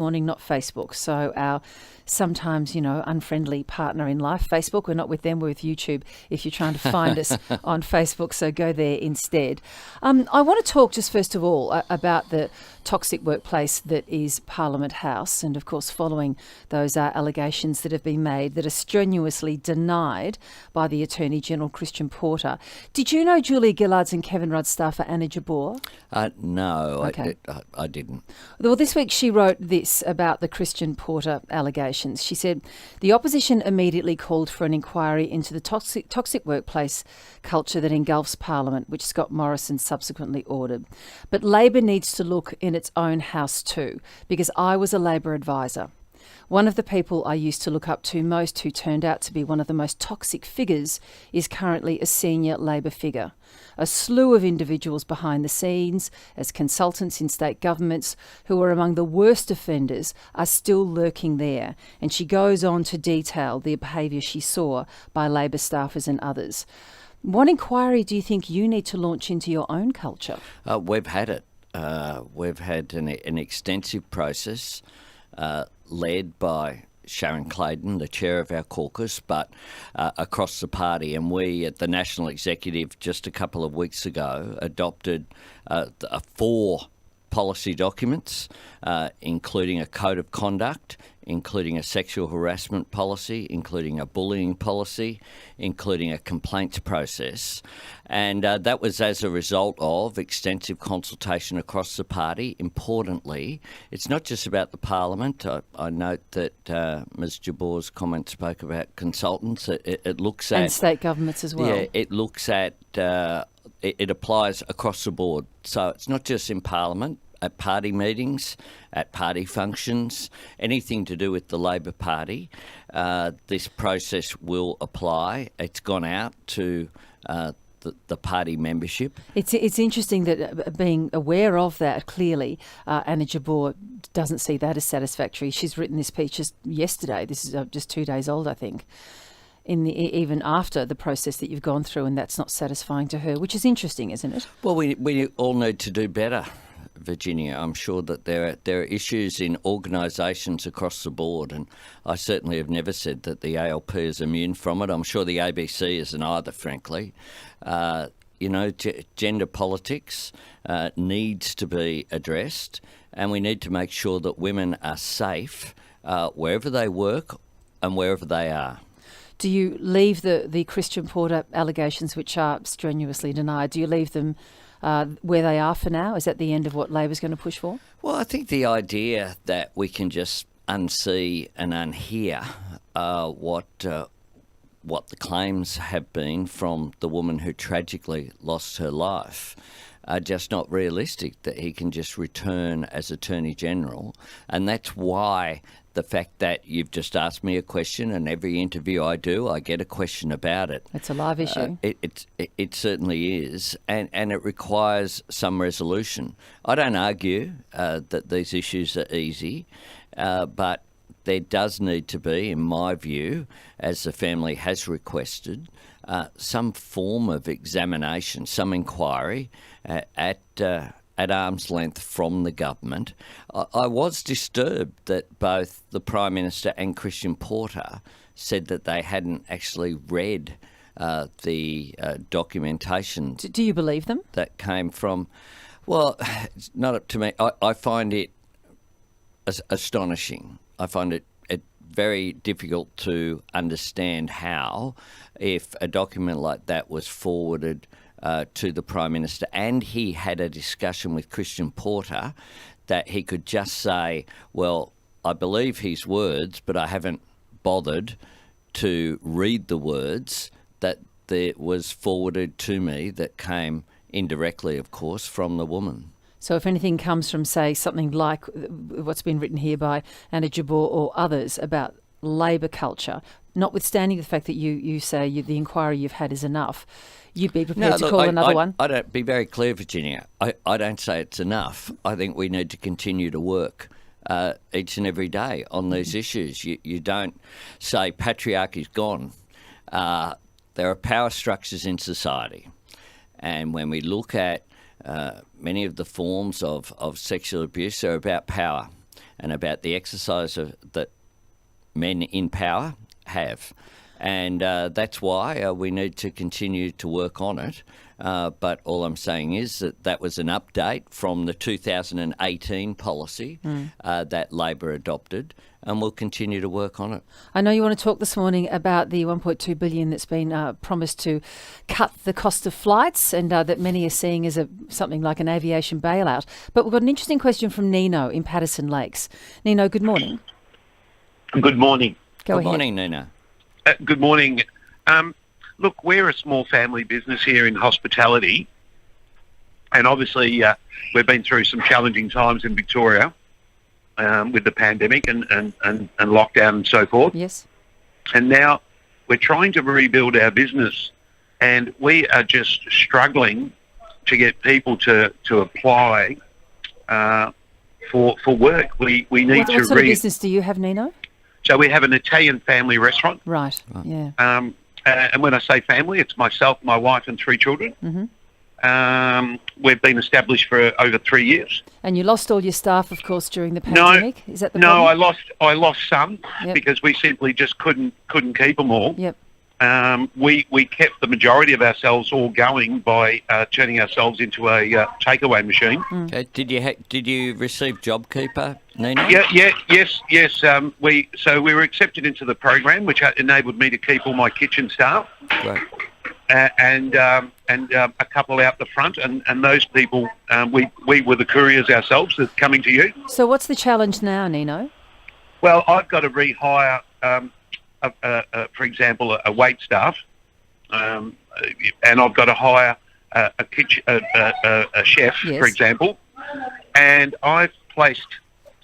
Morning, not Facebook. So our sometimes, unfriendly partner in life, Facebook. We're not with them, we're with YouTube if you're trying to find us on Facebook. So go there instead. I want to talk just first of all about the toxic workplace that is Parliament House, and of course following those allegations that have been made that are strenuously denied by the Attorney General Christian Porter. Did you know Julia Gillard's and Kevin Rudd's staffer Anna Jabbour? No, Okay. I didn't. Well, this week she wrote this about the Christian Porter allegations. She said, the opposition immediately called for an inquiry into the toxic workplace culture that engulfs Parliament, which Scott Morrison subsequently ordered. But Labor needs to look in its own house too, because I was a Labor advisor. One of the people I used to look up to most who turned out to be one of the most toxic figures is currently a senior Labor figure. A slew of individuals behind the scenes as consultants in state governments who are among the worst offenders are still lurking there. And she goes on to detail the behaviour she saw by Labor staffers and others. What inquiry do you think you need to launch into your own culture? We've had it. We've had an extensive process led by Sharon Clayton, the chair of our caucus, but across the party. And we at the National Executive just a couple of weeks ago adopted 4 policy documents, including a code of conduct, including a sexual harassment policy, including a bullying policy, including a complaints process. And that was as a result of extensive consultation across the party. Importantly, it's not just about the Parliament. I note that Ms Jabbour's comment spoke about consultants. It looks at... And state governments as well. Yeah, it looks at... It applies across the board. So it's not just in Parliament, at party meetings, at party functions, anything to do with the Labor Party. This process will apply. It's gone out to the party membership. It's interesting that being aware of that clearly, Anna Jabbour doesn't see that as satisfactory. She's written this piece just yesterday. This is just 2 days old, I think. Even after the process that you've gone through, and that's not satisfying to her, which is interesting, isn't it? Well, we all need to do better, Virginia. I'm sure that there are issues in organisations across the board, and I certainly have never said that the ALP is immune from it. I'm sure the ABC isn't either, frankly. Gender politics needs to be addressed, and we need to make sure that women are safe wherever they work and wherever they are. Do you leave the Christian Porter allegations, which are strenuously denied, do you leave them where they are for now? Is that the end of what Labor's going to push for? Well, I think the idea that we can just unsee and unhear what the claims have been from the woman who tragically lost her life are just not realistic, that he can just return as Attorney General. And that's why the fact that you've just asked me a question, and every interview I do, I get a question about it. It's a live issue. It certainly is, and it requires some resolution. I don't argue that these issues are easy, but there does need to be, in my view, as the family has requested, some form of examination, some inquiry at arm's length from the government. I was disturbed that both the Prime Minister and Christian Porter said that they hadn't actually read the documentation. Do you believe them? That came from... Well, it's not up to me. I find it astonishing. I find it very difficult to understand how, if a document like that was forwarded to the Prime Minister and he had a discussion with Christian Porter, that he could just say, well, I believe his words, but I haven't bothered to read the words that was forwarded to me that came indirectly, of course, from the woman. So if anything comes from, say, something like what's been written here by Anna Jabbour or others about Labor culture, notwithstanding the fact that you say the inquiry you've had is enough, you'd be prepared to call another one? I don't, be very clear, Virginia. I don't say it's enough. I think we need to continue to work each and every day on these issues. You don't say patriarchy's gone. There are power structures in society. And when we look at many of the forms of sexual abuse, they're about power. and about the exercise that men in power have. And that's why we need to continue to work on it. But all I'm saying is that was an update from the 2018 policy that Labor adopted, and we'll continue to work on it. I know you want to talk this morning about the $1.2 billion that's been promised to cut the cost of flights, and that many are seeing as something like an aviation bailout. But we've got an interesting question from Nino in Patterson Lakes. Nino, good morning. Good morning. Go ahead. Good morning, Nina. Good morning. Look, we're a small family business here in hospitality, and obviously we've been through some challenging times in Victoria with the pandemic and lockdown and so forth. Yes. And now we're trying to rebuild our business, and we are just struggling to get people to apply for work. We need to what sort of business do you have, Nino? So we have an Italian family restaurant. Right, yeah. And when I say family, it's myself, my wife and 3 children. Mm-hmm. We've been established for over 3 years. And you lost all your staff, of course, during the pandemic? Is that the problem? No, I lost some because we simply just couldn't keep them all. Yep. We kept the majority of ourselves all going by turning ourselves into a takeaway machine. Did you receive JobKeeper, Nina? Yes. We were accepted into the program, which enabled me to keep all my kitchen staff. Right. And a couple out the front, and those people, we were the couriers ourselves that's coming to you. So what's the challenge now, Nino? Well, I've got to rehire, for example, a wait staff, and I've got to hire a chef, Yes. for example, and I've placed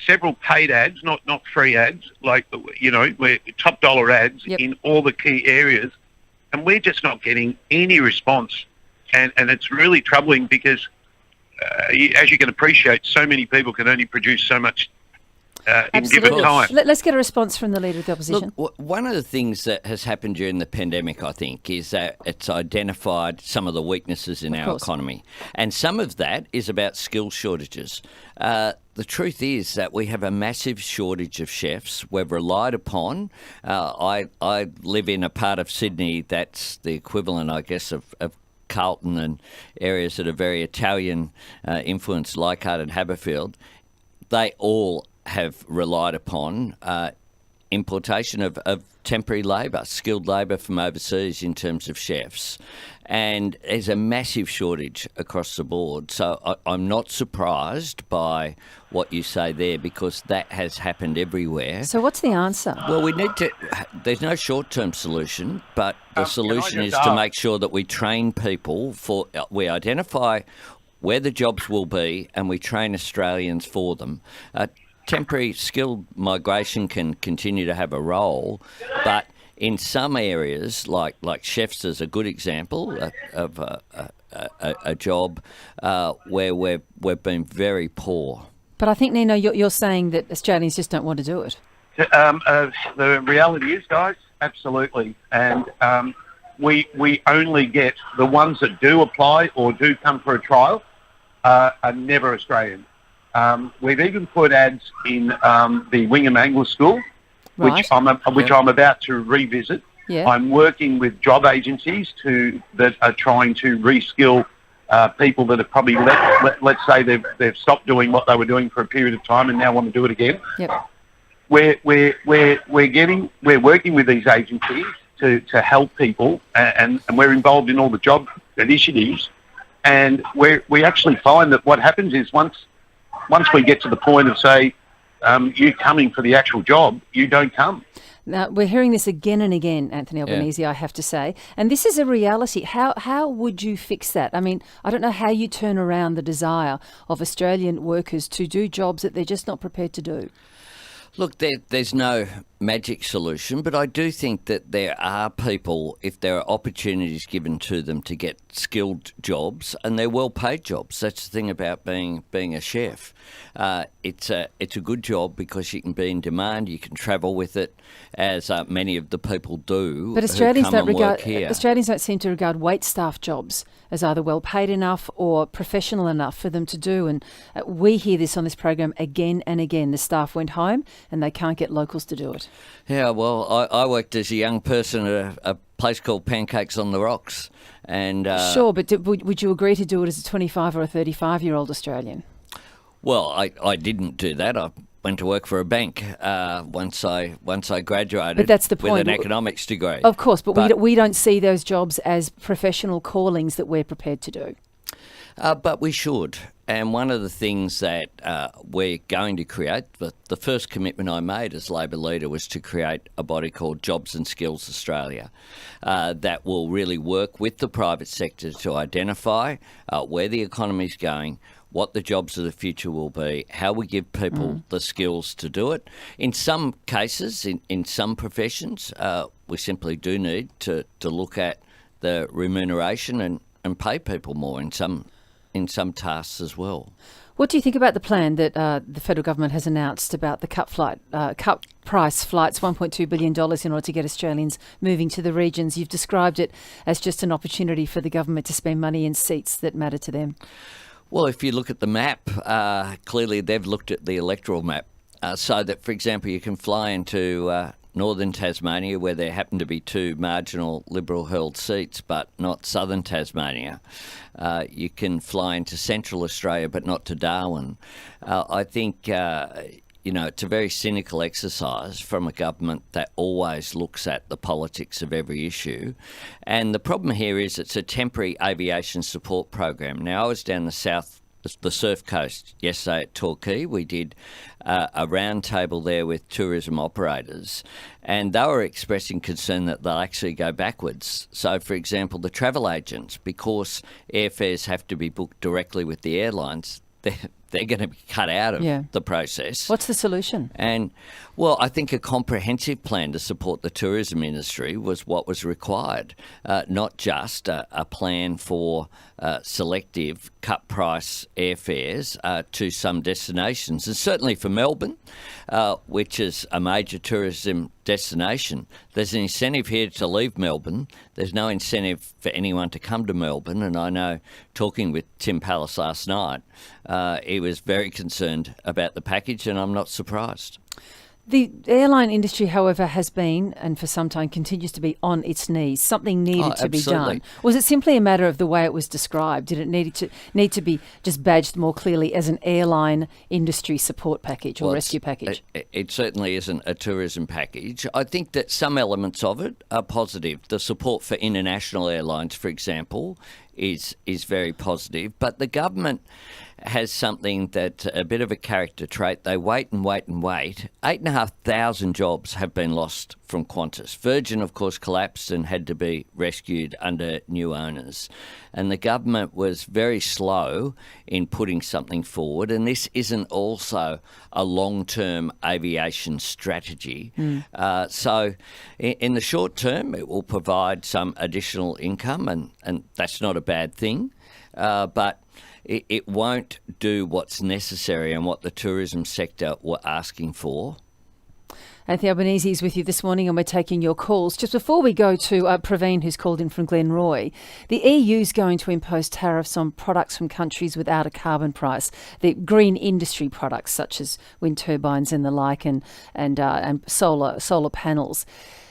several paid ads, not free ads, like we're top dollar ads in all the key areas. And we're just not getting any response. And it's really troubling because, as you can appreciate, so many people can only produce so much in given time. Let's get a response from the Leader of the Opposition. Look, one of the things that has happened during the pandemic, I think, is that it's identified some of the weaknesses in our economy. And some of that is about skill shortages. The truth is that we have a massive shortage of chefs. We've relied upon. I live in a part of Sydney that's the equivalent, I guess, of Carlton and areas that are very Italian influenced, Leichhardt and Haberfield. They all have relied upon importation of temporary labour, skilled labour from overseas in terms of chefs. And there's a massive shortage across the board. So I'm not surprised by what you say there because that has happened everywhere. So what's the answer? Well, there's no short-term solution, but the solution is to make sure that we train people we identify where the jobs will be and we train Australians for them. Temporary skilled migration can continue to have a role, but in some areas, like chefs is a good example of a job where we've been very poor. But I think, Nino, you're saying that Australians just don't want to do it. The reality is, guys, absolutely. And we only get the ones that do apply or do come for a trial are never Australian. We've even put ads in the Wingham Angler School, which I'm about to revisit. Yeah. I'm working with job agencies that are trying to reskill people that have probably let's say they've stopped doing what they were doing for a period of time and now want to do it again. Yep. We're working with these agencies to help people, and we're involved in all the job initiatives, and we actually find that what happens is once we get to the point of, say, you coming for the actual job, you don't come. Now, we're hearing this again and again, Anthony Albanese, I have to say. And this is a reality. How would you fix that? I mean, I don't know how you turn around the desire of Australian workers to do jobs that they're just not prepared to do. Look, there's no magic solution, but I do think that there are people, if there are opportunities given to them to get skilled jobs, and they're well-paid jobs. That's the thing about being a chef. It's a good job because you can be in demand, you can travel with it, as many of the people do. But Australians who come and work here. Australians don't seem to regard wait staff jobs as either well paid enough or professional enough for them to do. And we hear this on this program again and again. The staff went home and they can't get locals to do it. Yeah, well, I worked as a young person at a place called Pancakes on the Rocks. And sure, but would you agree to do it as a 25 or a 35-year-old Australian? Well, I didn't do that. I went to work for a bank once I graduated. But that's the point. With an economics degree. Of course, but we don't see those jobs as professional callings that we're prepared to do. But we should. And one of the things that we're going to create, the first commitment I made as Labor leader was to create a body called Jobs and Skills Australia that will really work with the private sector to identify where the economy's going, what the jobs of the future will be, how we give people the skills to do it. In some cases, in some professions, we simply do need to look at the remuneration and pay people more in some tasks as well. What do you think about the plan that the federal government has announced about the cut price flights, $1.2 billion in order to get Australians moving to the regions? You've described it as just an opportunity for the government to spend money in seats that matter to them. Well, if you look at the map, clearly they've looked at the electoral map so that, for example, you can fly into northern Tasmania where there happen to be two marginal Liberal-held seats but not southern Tasmania. You can fly into central Australia but not to Darwin. I think it's a very cynical exercise from a government that always looks at the politics of every issue. And the problem here is it's a temporary aviation support program. Now, I was down the surf coast yesterday at Torquay. We did a round table there with tourism operators, and they were expressing concern that they'll actually go backwards. So, for example, the travel agents, because airfares have to be booked directly with the airlines, they're going to be cut out of the process. What's the solution? And, well, I think a comprehensive plan to support the tourism industry was what was required, not just a plan for selective cut-price airfares to some destinations. And certainly for Melbourne, which is a major tourism destination, there's an incentive here to leave Melbourne. There's no incentive for anyone to come to Melbourne. And I know, talking with Tim Pallas last night, he was very concerned about the package, and I'm not surprised. The airline industry, however, has been, and for some time continues to be, on its knees. Something needed to be done. Was it simply a matter of the way it was described? Did it need to be just badged more clearly as an airline industry support package or rescue package? It certainly isn't a tourism package. I think that some elements of it are positive. The support for international airlines, for example, is very positive. But the government has something that's a bit of a character trait. They wait and wait and wait. 8,500 jobs have been lost from Qantas. Virgin, of course, collapsed and had to be rescued under new owners. And the government was very slow in putting something forward. And this isn't also a long-term aviation strategy. So in the short term, it will provide some additional income, and that's not a bad thing. But it won't do what's necessary and what the tourism sector were asking for. Anthony Albanese is with you this morning, and we're taking your calls. Just before we go to Praveen, who's called in from Glenroy, the EU's going to impose tariffs on products from countries without a carbon price, the green industry products such as wind turbines and the like, and solar panels.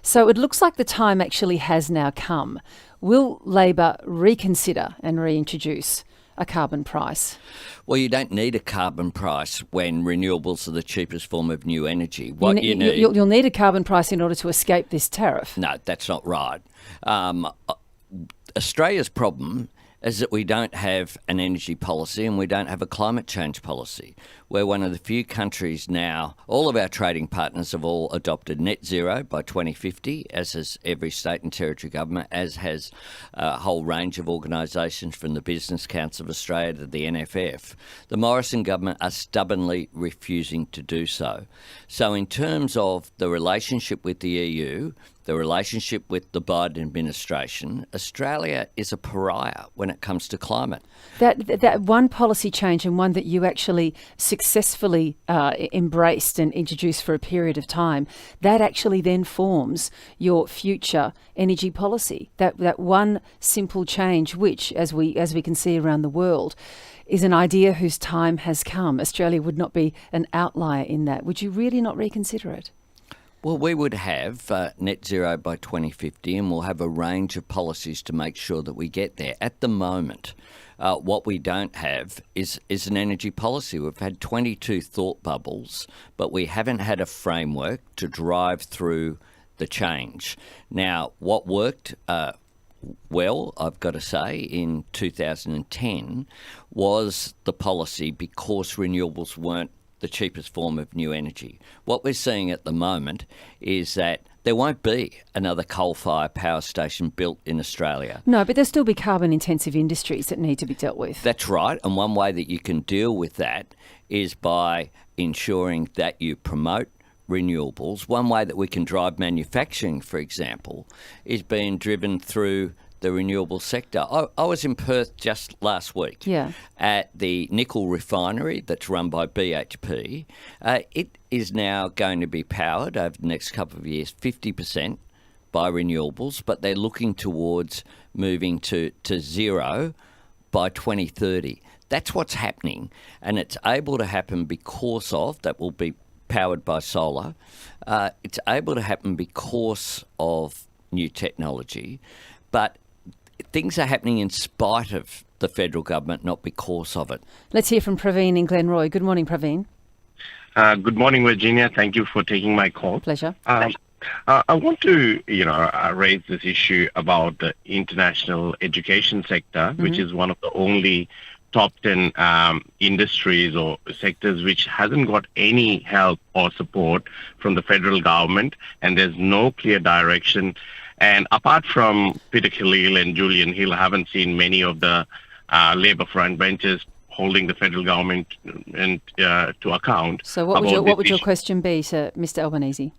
So it looks like the time actually has now come. Will Labor reconsider and reintroduce a carbon price? Well, you don't need a carbon price when renewables are the cheapest form of new energy. What you'll need a carbon price in order to escape this tariff. No, that's not right. Australia's problem is that we don't have an energy policy and we don't have a climate change policy. We're one of the few countries now, all of our trading partners have all adopted net zero by 2050, as has every state and territory government, as has a whole range of organisations from the Business Council of Australia to the NFF. The Morrison government are stubbornly refusing to do so. So in terms of the relationship with the EU, the relationship with the Biden administration, Australia is a pariah when it comes to climate. That one policy change, and one that you actually successfully embraced and introduced for a period of time, that actually then forms your future energy policy. That one simple change, which, as we can see around the world, is an idea whose time has come. Australia would not be an outlier in that. Would you really not reconsider it? Well, we would have net zero by 2050, and we'll have a range of policies to make sure that we get there. At the moment, what we don't have is an energy policy. We've had 22 thought bubbles, but we haven't had a framework to drive through the change. Now, what worked well, I've got to say, in 2010 was the policy because renewables weren't the cheapest form of new energy. What we're seeing at the moment is that there won't be another coal-fired power station built in Australia. No, but there'll still be carbon-intensive industries that need to be dealt with. That's right, and one way that you can deal with that is by ensuring that you promote renewables. One way that we can drive manufacturing, for example, is being driven through the renewable sector. I was in Perth just last week at the nickel refinery that's run by BHP. It is now going to be powered over the next couple of years 50% by renewables, but they're looking towards moving to zero by 2030. That's what's happening, and it's able to happen because of, that will be powered by solar. It's able to happen because of new technology, but things are happening in spite of the federal government, not because of it. Let's hear from Praveen in Glenroy. Good morning, Praveen. Good morning, Virginia. Thank you for taking my call. Pleasure. I want to, raise this issue about the international education sector, which is one of the only top 10 industries or sectors which hasn't got any help or support from the federal government, and there's no clear direction. And apart from Peter Khalil and Julian Hill, I haven't seen many of the Labor front benches holding the federal government to account. So what would your question be to Mr. Albanese?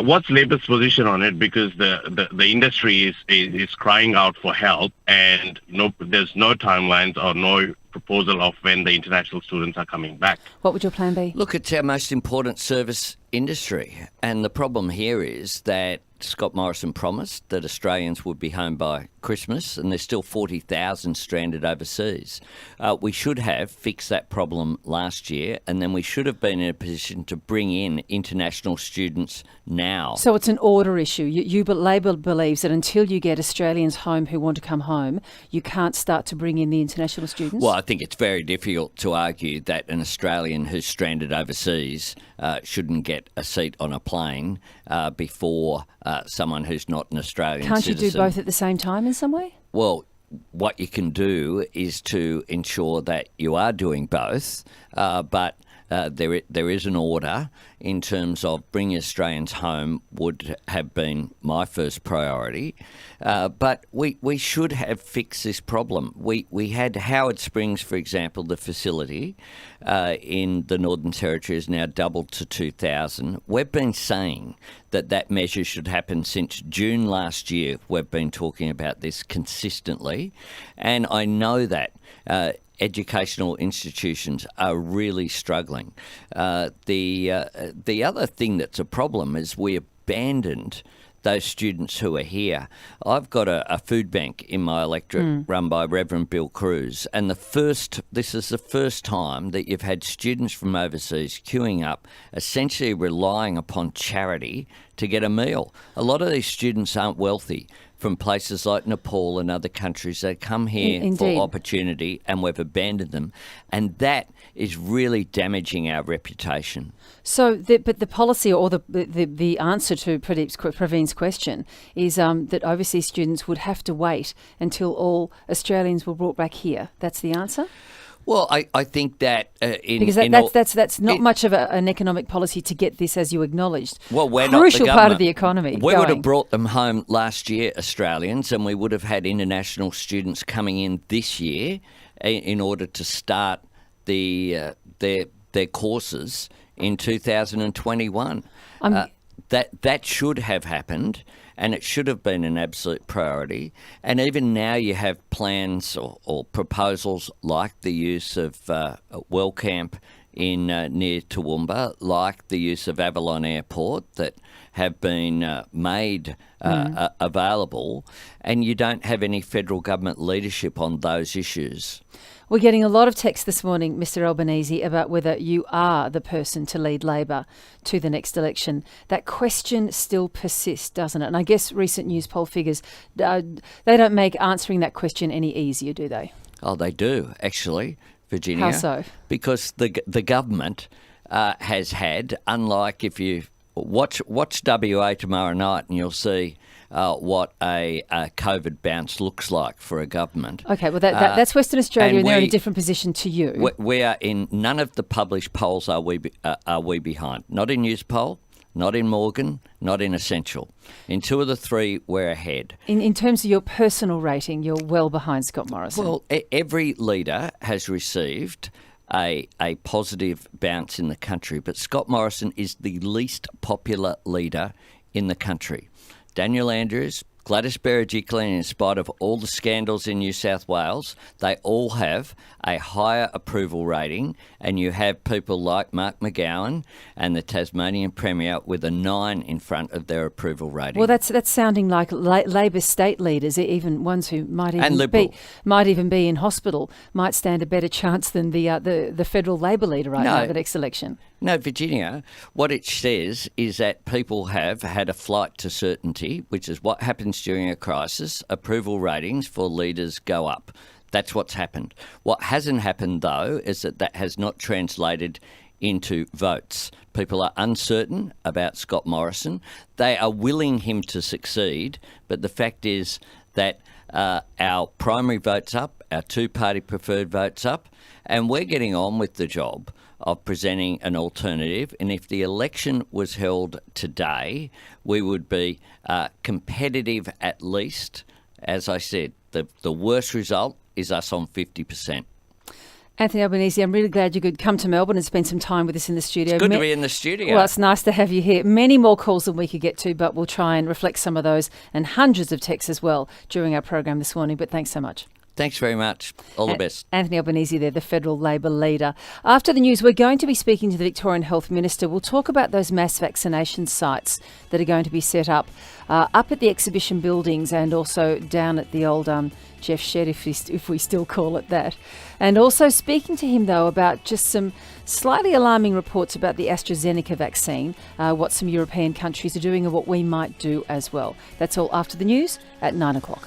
What's Labor's position on it? Because the industry is crying out for help, and there's no timelines or no proposal of when the international students are coming back. What would your plan be? Look, it's our most important service industry, and the problem here is that Scott Morrison promised that Australians would be home by Christmas, and there's still 40,000 stranded overseas. We should have fixed that problem last year, and then we should have been in a position to bring in international students now. So it's an order issue. Labor believes that until you get Australians home who want to come home, you can't start to bring in the international students? Well, I think it's very difficult to argue that an Australian who's stranded overseas shouldn't get a seat on a plane before someone who's not an Australian Can't citizen. you do both at the same time in some way? Well, what you can do is to ensure that you are doing both, but there is an order in terms of bringing Australians home would have been my first priority. But we should have fixed this problem. We had Howard Springs, for example, the facility in the Northern Territory is now doubled to 2,000. We've been saying that measure should happen since June last year. We've been talking about this consistently. And I know that educational institutions are really struggling. The other thing that's a problem is we abandoned those students who are here. I've got a food bank in my electorate run by Reverend Bill Cruz, and this is the first time that you've had students from overseas queuing up, essentially relying upon charity to get a meal. A lot of these students aren't wealthy, from places like Nepal and other countries that come here for opportunity, and we've abandoned them. And that is really damaging our reputation. So, but the policy or the answer to Praveen's question is that overseas students would have to wait until all Australians were brought back here. That's the answer? Well, I think that Because that's not much of an economic policy to get this, as you acknowledged. Well, we're crucial not the part of government. the economy. We would have going. brought them home last year, Australians, and we would have had international students coming in this year in order to start their courses in 2021. That should have happened, and it should have been an absolute priority. And even now you have plans or proposals like the use of Wellcamp in near Toowoomba, like the use of Avalon Airport, that have been made available, and you don't have any federal government leadership on those issues. We're getting a lot of text this morning, Mr Albanese, about whether you are the person to lead Labor to the next election. That question still persists, doesn't it? And I guess recent news poll figures, they don't make answering that question any easier, do they? Oh, they do, actually, Virginia. How so? Because the government has had, unlike if you watch WA tomorrow night and you'll see what a COVID bounce looks like for a government. Okay, well, that's Western Australia, and they're in a we- different position to you. We are in none of the published polls are we behind. Not in Newspoll, not in Morgan, not in Essential. In two of the three, we're ahead. In terms of your personal rating, you're well behind Scott Morrison. Well, every leader has received a positive bounce in the country, but Scott Morrison is the least popular leader in the country. Daniel Andrews, Gladys Berejiklian, in spite of all the scandals in New South Wales, they all have a higher approval rating, and you have people like Mark McGowan and the Tasmanian Premier with a 9 in front of their approval rating. Well, that's sounding like Labor state leaders, even ones who might even be in hospital, might stand a better chance than the federal Labor leader right now at the next election. No, Virginia, what it says is that people have had a flight to certainty, which is what happens during a crisis. Approval ratings for leaders go up. That's what's happened. What hasn't happened, though, is that has not translated into votes. People are uncertain about Scott Morrison. They are willing him to succeed, but the fact is that our primary vote's up, our two-party preferred vote's up, and we're getting on with the job of presenting an alternative. And if the election was held today, we would be competitive at least. As I said, the worst result is us on 50%. Anthony Albanese, I'm really glad you could come to Melbourne and spend some time with us in the studio. It's good to be in the studio. Well, it's nice to have you here. Many more calls than we could get to, but we'll try and reflect some of those and hundreds of texts as well during our program this morning. But thanks so much. Thanks very much. All the best. Anthony Albanese there, the federal Labor leader. After the news, we're going to be speaking to the Victorian Health Minister. We'll talk about those mass vaccination sites that are going to be set up at the exhibition buildings and also down at the old Jeff Shed, if we still call it that. And also speaking to him, though, about just some slightly alarming reports about the AstraZeneca vaccine, what some European countries are doing and what we might do as well. That's all after the news at 9 o'clock.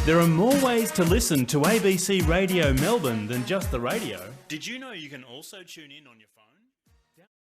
There are more ways to listen to ABC Radio Melbourne than just the radio. Did you know you can also tune in on your phone?